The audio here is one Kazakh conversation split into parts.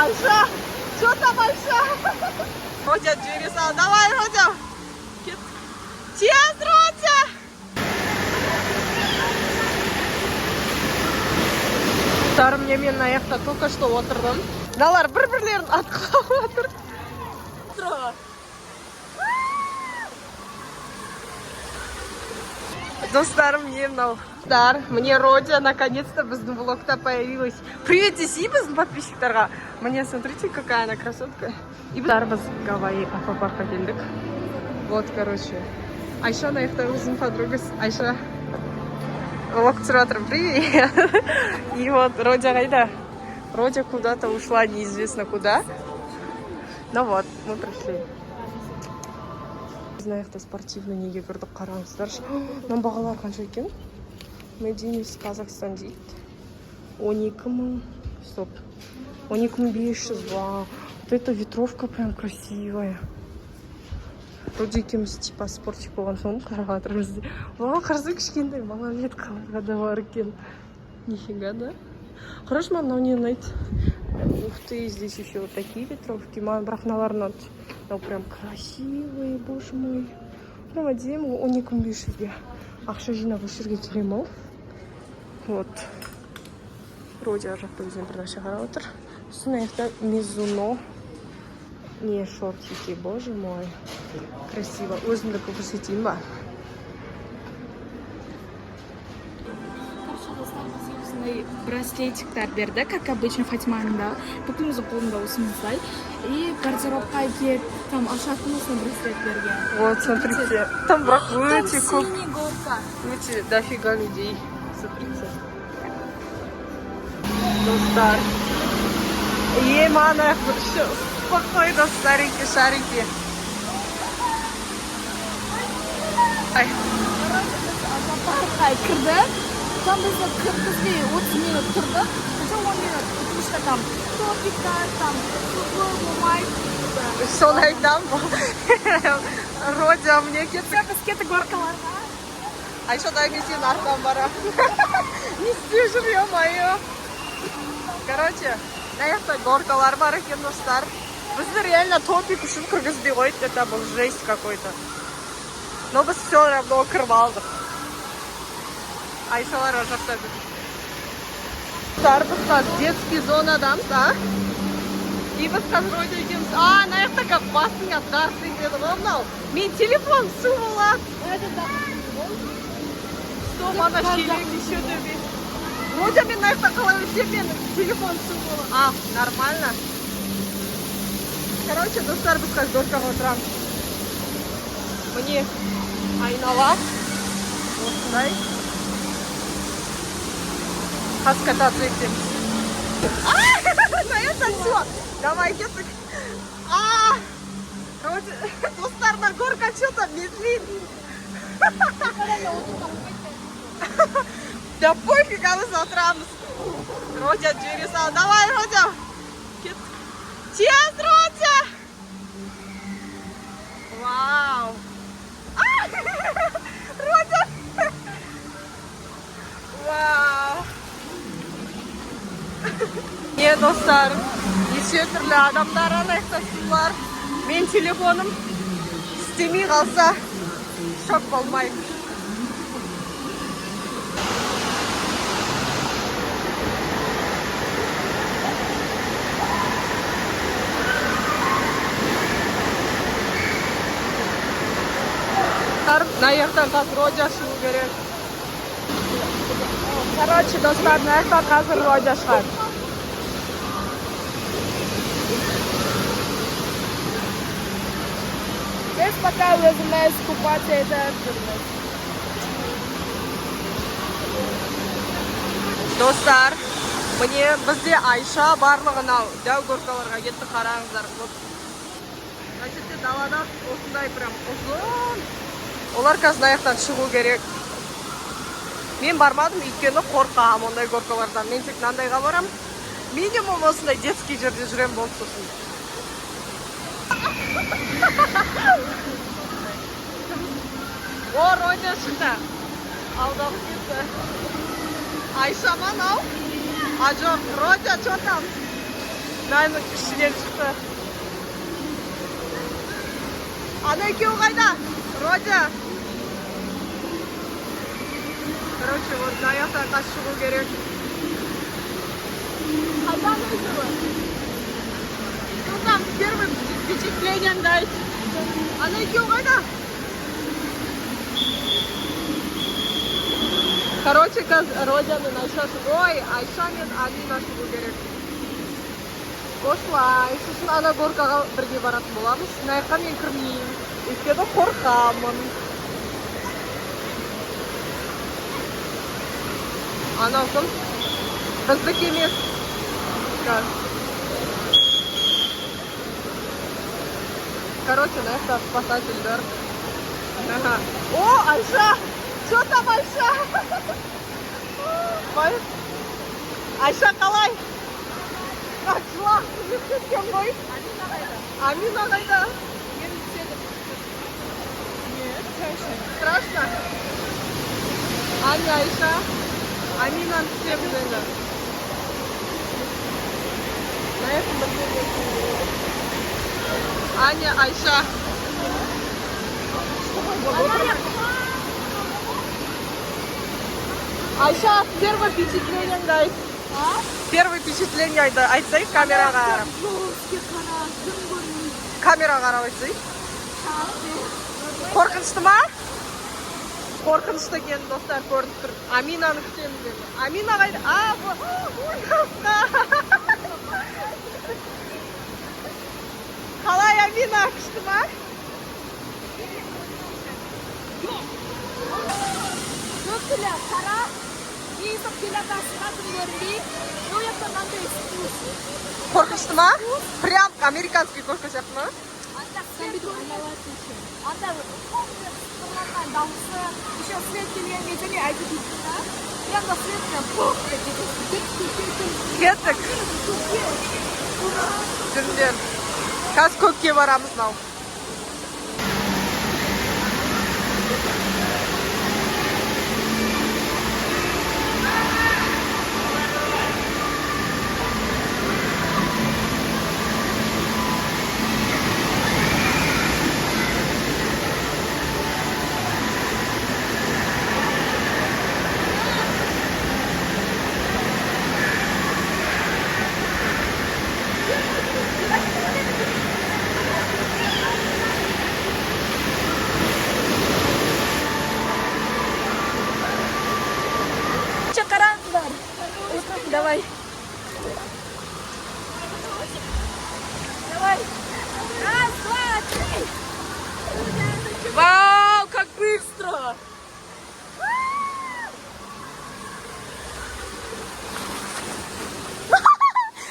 Айша, что там, Айша? Родя, двери сал. Давай, Родя. Тез, Родя. Тарым мен аяқта только что отырдым. Далар бір-бірлерін атқылап отыр. Достарым, не мынау. Мне Родя наконец-то біздің влогта появилась. Привет, десей біздің подписчиктарға. Мне, смотрите, какая она красотка. И біз Гавайи аквапаркқа келдік. Вот, короче. Айша аяқта өзінің подругасы. Айша. Влог түсіріп жатырмын. Привет. И вот Родя қайда? Родя куда-то ушла, неизвестно куда. Ну вот, мы пришли. Аяқта спортивный неге кірдік, қараңыздаршы. Мына бағалар қанша екен? Made из Казахстан дейді. 12.000. Стоп. 12.500. Вау. Вот эта ветровка прям красивая. Вроде екеуміз типа спортик болған соң қарап жатырмыз. Вау, қарсы кішкентай малолеткаларға да бар екен. Нифига, да? Хорошо, мынау не ұнайды. Ух ты, здесь еще вот такие ветровки. Маған бірақ мыналар ұнады. Ну прям красивые, боже мой. Прям әдемі. 12.500-ге. Ақша жинап осы жерге келем-ау. Вот. Родя жақта өзінен бір нәрсе қарап отыр. Сосын аяқта Мизуно. Не шортики, боже мой. Красиво. Өзімдікі көрсетейін ба? Браслетиктер берді, как обычно Фатиманың да. Бүкіліміздің қолында осымыздай. И гардеробқа кет, там ашатын осына браслет берген. Вот, смотрите. Там бірақ өте көп. Синий горка. Өте дофига людей. Смотрите. Достар. Мана, спокойно, старенькие шарики. Ай. Аквапаркқа кірді. Там бізді кіргізбей 30 минут тұрдық. Уже 10 минут. Потому что там топика, там футбол, мумай. Соны айтам. Родя, мне кетті. Біз кетті горкаларға. Айшадай мен артынан бара. Не істеп жүр, ё-моё. Короче, аяқта горкалар бар екен, достар. Бізді реально топик үшін кіргізбей қойды. Это был жесть какой-то. Но біз все равно кіріп алдық. Айшалар жақта біз. Біз қазір детский зонадамыз, а? И біз қазір Родя екеуміз. Ана аяқта как басыңа дарсы деді ғой мынау. Мен телефон су болады. Стоп, ана шелек еще төбе. Родя мен аяқта қалай өтсем мен телефон су болады. Нормально. Короче, достар, біз қазір горкаға отырамыз. Міне айнала. Осындай. Хас кататься етеміз. На это все. Давай, кеттік. Достар, на горка что-то медлит. Да пофиг, а мы отырамыз. Родя, двери сал. Давай, Родя. Тез, Родя. Вау. Родя. Вау. Не, достар, неше түрлі адамдар аяқта сулар. Мен телефоным істемей қалса, шок болмаймын. На аяқтан қазір Родя шығу керек. Короче, достар, на аяқтан қазір Родя шығар. Біз пока өзіміз купаться етіп жүрміз. Достар, міне бізде Айша барлығына дәу горкаларға кетті, қараңыздар. Значит, далада осындай прям ұзын. Олар қазір аяқтан шығу керек. Мен бармадым, өйткені қорқамын ондай горкалардан. Мен тек мынандайға барам. Минимум осындай детский жерде жүрем болды сосын. О, Родя шықты. Алдағы кетті. Айша мынау. А жоқ, Родя, что там? Нанның ішінен шықты. Ана екеуі қайда? Родя. Короче, вот на яқтан қас шығу керек. Қайдан өзі? Ну там первый впечатление дать. Ана екеуі қайда? Короче, Родяны Айшасы. Ой, Айша мен Амина шығу керек. Осылай, сосын ана горкаға бірге баратын боламыз. Найқа мен кірмеймін. Өйткені қорқамын. Анау кім? Біздікі емес. Короче, найқа спасательдер. О, Айша! Что там, Айша? Айша қалай? Жылақ жүріп кеткен ғой. Амина қайда? Страшно? Аня, Айша. Аминаны түсеміз енді. Аня, Айша. Айша, первое впечатление, guys. Первое впечатление айтсай камераға қарап. Камераға қарап айтсай. Қорқынышты ма? Қорқынышты екен, достар, көрініп тұр. Аминаны күтеміз енді. Амина қайда? Қалай Амина, күшті ма? Көптілі, қара. Езіп келатасы қатын көрінбей, ол яқтан маңдай вкус. Қорқынышты ма? Прям американский кошка сияқты ма? Анда сырманнан дауысы, еще свет келген кезінде айтып кетті. Енді светпен пух деп кеттік. Жүріңдер. Қазір көкке барамыз мынау. Давай. Давай. Раз, два, три. Вау, как быстро!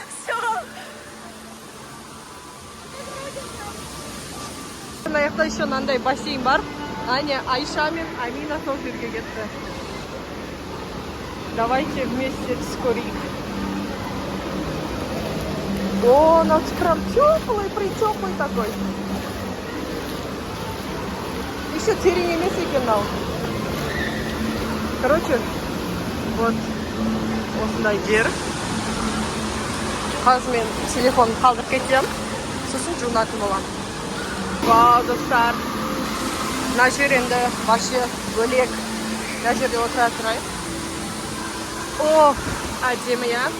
Все. Аяқта еще мынандай бассейн бар. Аня, Айша мен Амина сол жерге кетті. Давайте вместе вскорик. О, у нас прям теплый, притеплый такой. Еще терең емес екен мынау. Короче, вот осындай жер. Қазір мен телефонымды қалдырып кетем. Сосын жуынатын боламын. Вау, достар. Мына жер енді вообще бөлек. Мына жерде отыра тұрайық. О, әдемі, я.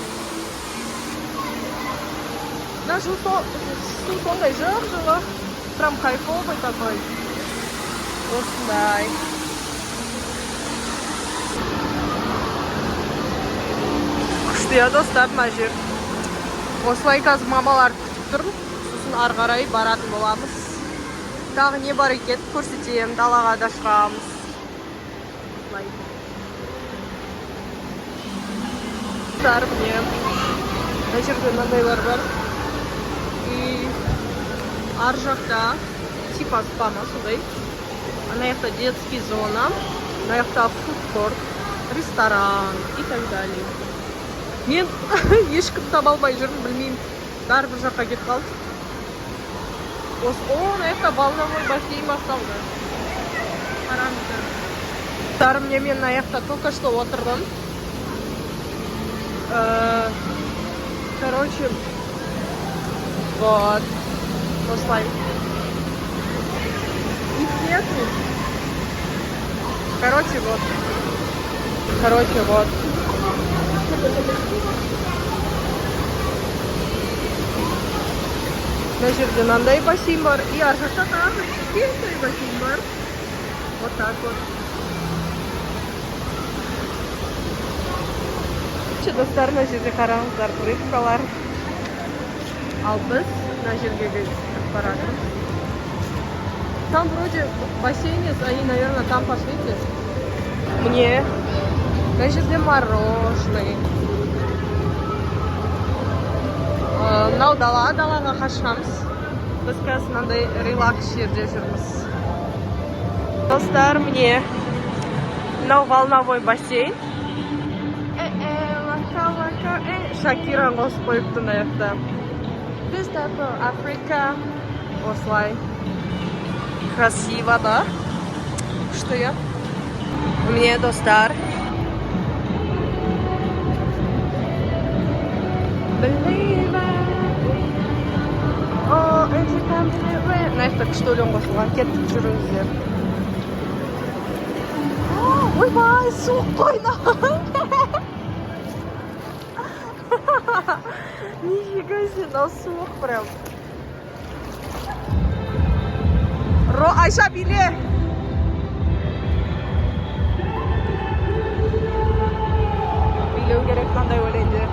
На су сондай жылы. Прям кайфовый такой. Осындай. Күшті, я, достар, мына жер. Осылай қазір мамалар күтіп тұр. Сосын ары қарай баратын боламыз. Тағы не бар екен көрсетем, далаға да шығамыз. Осылай. Мне. Мына жерде мынандайлар бар. И ар жақта типа спа ма сондай. Ана жақта детский зона, ана жақта фудкорт, ресторан и так далее. Мен ешкім таба алмай жүрмін, білмеймін. Бәрі бір жаққа кетіп қалды. О, ана жақта волновой бассейн басталды. Қараңыздар. Мен ана жақта только что отырдым. Короче, Вот. Осылай. Ит нету. Короче, вот. Мына жерде мынандай бассейн бар. И ар жақта тағы кішкентай бассейн бар. Вот так вот. Достар, мына жерде қараңыздар, рыбкалар. Ал біз мына жерге бара жатырмыз. Там вроде бассейн есть, они, наверное, там пошлите. Мне мына жерде мороженое. Мынау далаға қашамыз. Біз қазір мынандай релакс жерде жүрміз. Достар, мне мынау волновой бассейн. Шакира қосып қойыпты мына жақта. Біз такой Африка. Осылай. Красиво, да? Что я? Мне, достар. Знаешь, так что ли он қосылған? Кеттік жүріңіздер. Ойбай, суық қойна. Нифига себе, на суық прям. Айша, биле. Билеу керек мынандай өлеңде.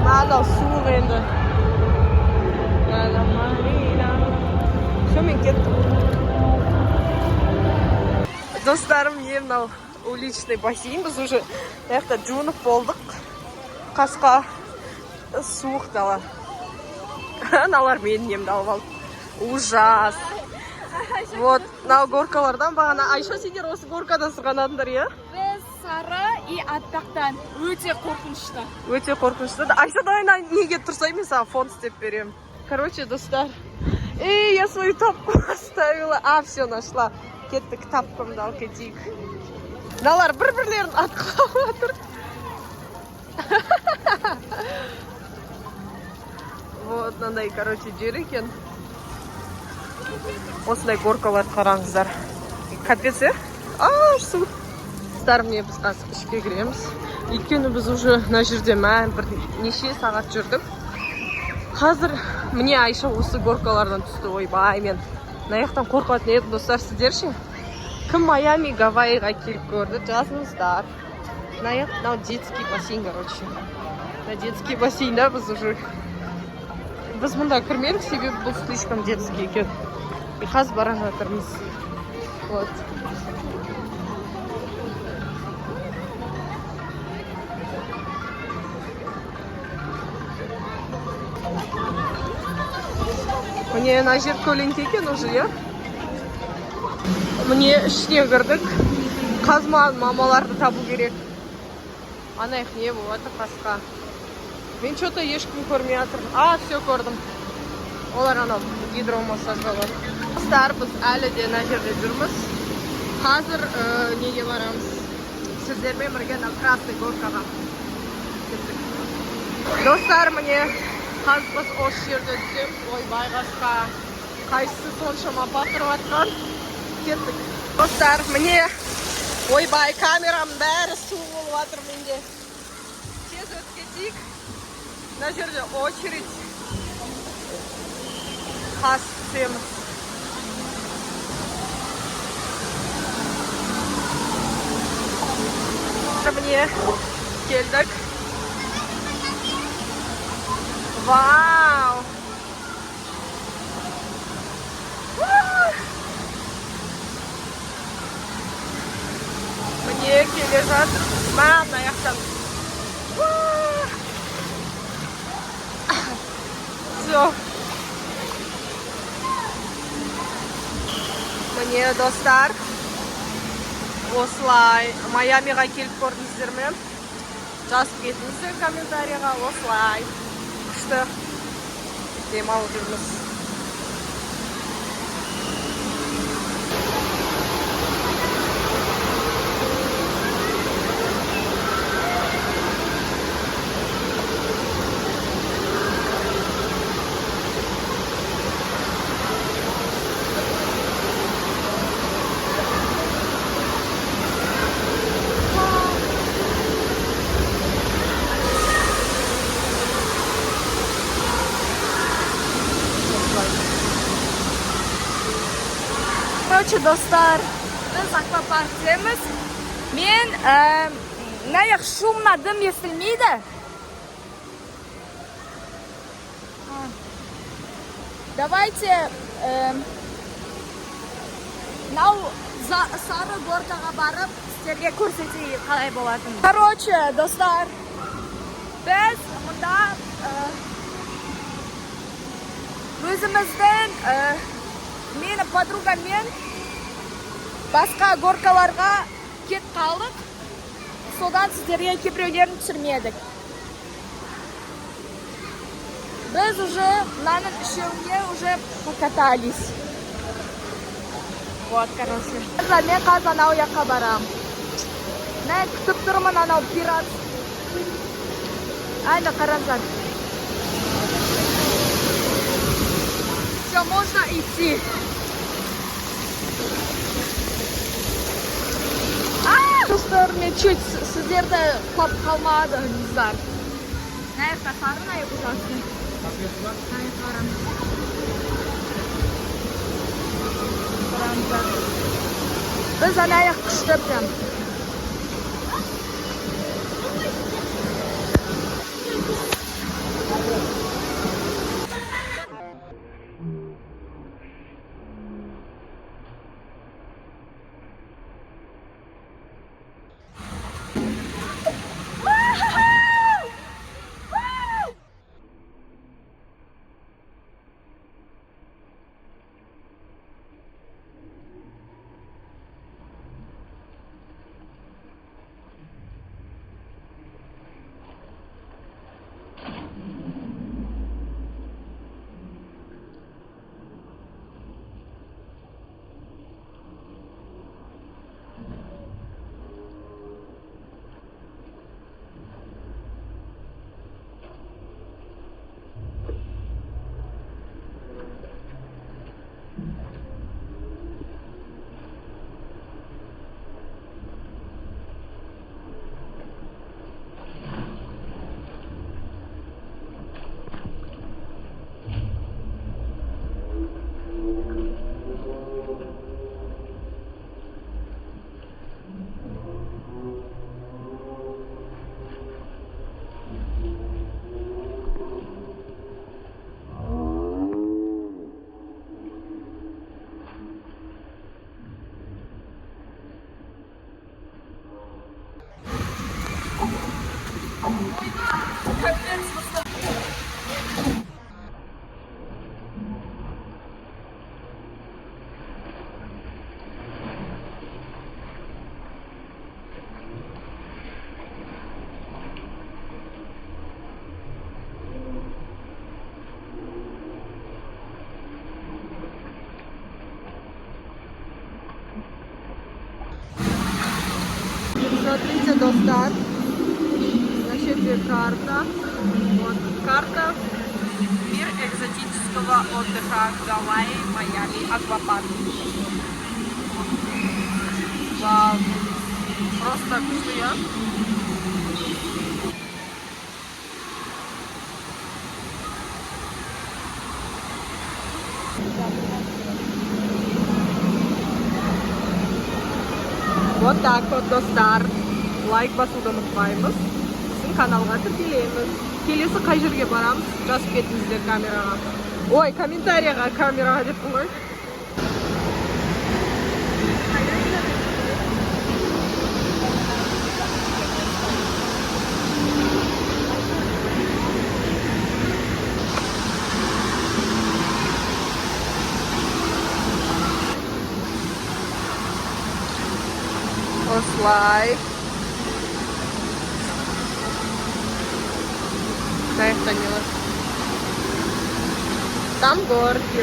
Мынау суық енді. Все, мен кеттім. Достарым, не мынау уличный бассейн. Біз уже мына жуынып болдық. Қасқа суық дала. Аналар мен немді алып алды. Ужас. Вот, мынау горкалардан бағана. Айша, сендер осы горкадан сырғанадыңдар, иә? Біз сары и аттақтан өте қорқынышты. Өте қорқынышты. Айша, давай неге тұрсай, мен саған фон істеп берем. Короче, достар. Эй, я свою тапку оставила. Все, нашла. Кеттік тапкамды алып кетейік. Мыналар бір-бірлерін атқалап жатыр. Вот, мынандай, короче, жер екен. Осындай горкалар қараңыздар. Капец, су. Достар, мне біз қазір ішке кіреміз. Өйткені біз уже мына жерде бір неше сағат жүрдік. Қазір мне Айша осы горкалардан түсті. Ойбай, мен мына жақтан қорқатын едім, достар, сіздер ше? Кім Майами, Гавайиға келіп көрді? Жазыңыздар. Мынау детский бассейн, короче. На детский бассейнда біз уже... Біз мұнда кірмедік, себебі бұл слишком детский екен. И қазір бара жатырмыз. Вот. Мне мына жер көлеңке екен уже, иә? Мне ішіне кірдік. Қазма мамаларды табу керек. Ана их не болады, қасқа. Мен что-то ешкім көрмей жатырмын. Все көрдім. Олар анау гидромассаждалар. Достар, біз әлі де мына жерде жүрміз. Қазір неге барамыз? Сіздермен бірге Красный горкаға. Достар, міне қазір біз осы жерде түсеміз. Ойбай қасқа. Қайсысы соншама батырып атқан. Кеттік. Достар, міне ойбай камерам бәрі су болып жатыр менде. Тез өтіп кетейік. Мына жерде очередь. Қас түсеміз. Міне келдік. Вау! Міне келе жатыр. Мына жақтан. Все. Міне, достар, осылай Майамиға келіп көрдіңіздер ме? Жазып кетіңіздер комментарийға. Осылай күшті демалып жүрміз. Короче, достар, biz аквапарктеміз. Мен, наяқ шумна дым естілмейді. Давайте, нау сары горкаға барып, сіздерге көрсетейік қалай болатын. Короче, достар, біз мұнда өзіміздің мені подругамен басқа горкаларға кет қалдық. Содан сіздерге кейбіреулерін түсірмедік. Біз уже мынаның үшеуіне уже покатались. Вот, короче. Мен қазір анау жаққа барам. Мен күтіп тұрмын анау пират. Айна қараңдар. Все, можно идти. Достар, мен чуть сіздерді қап қалмады, қыздар. Наяқта қарын айып ұзасын. Наяқ қарам. Қарамдар. Біз анаяқ күшті прям. Смотрите, достар. Значит, карта. Вот карта. Мир экзотического отдыха. Гавайи, Майами, аквапарк. Вау. Просто круто. Вот так вот, достар. Лайк басуды ұмытпаймыз. Біздің каналға тіркелеміз. Келесі қай жерге барамыз? Жазып кетіңіздер камераға. Ой, комментарияға камераға деп қой. Осылай. Қайықта не бар? Там горки.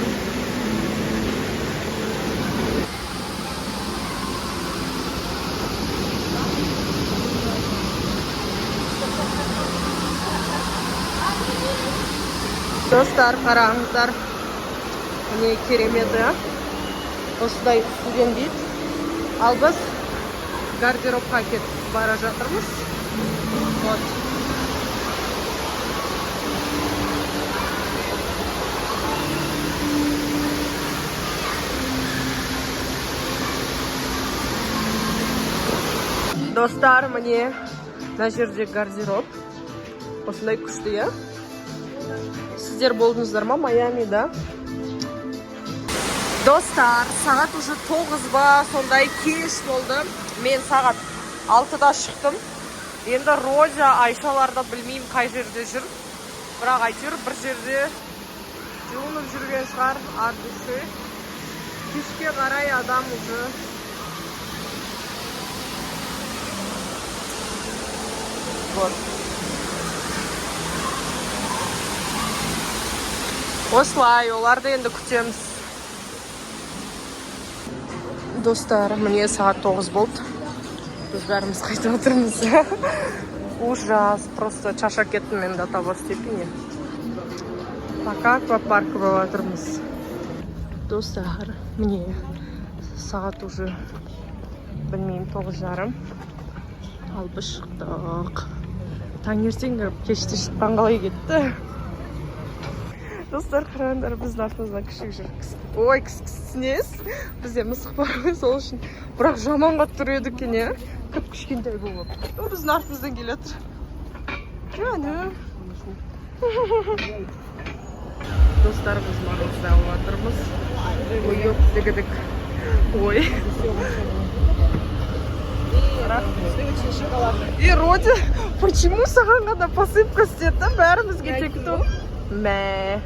Достар, қараңыздар. Не кереметі. Осылай студент дейді. Ал біз гардеробқа кетіп бара жатырмыз. Вот. Достар, міне мына жерде гардероб. Осындай күшті, иә? Сіздер болдыңыздар ма Майамида? Достар, сағат уже 9 ба, сондай кеш болды. Мен сағат 6-да шықтым. Енді Роза, Айшаларда білмеймін қай жерде жүр. Бірақ әйтеуір бір жерде жуынып жүрген шығар, ардысы. Кешке қарай адам уже. Вот. Осылай, оларды енді күтеміз. Достар, міне сағат 9 болды. Біз бәріміз қайтып отырмыз. Ужас, просто шаршап кеттім мен до того степени. Пока аквапаркі болып отырмыз. Достар, міне сағат уже білмеймін 9:30. Ал біз шықтық. Таңертең кіріп кеште шыққан қалай кетті. Достар, қараңдар, біздің артымыздан күшік жүр. Ой, кісінес. Бізде мысық бар ғой, сол үшін. Бірақ жаман қатты тұр екен, е? Кішкентай болып. Біздің артымыздан келе жатыр. Жаным. Достар, біз маңызда жатырмыз. Ой, yok, дегідік. Ой. И Роди, почему саған ғана посыпка істеді? Бәрімізге тек то. Мә.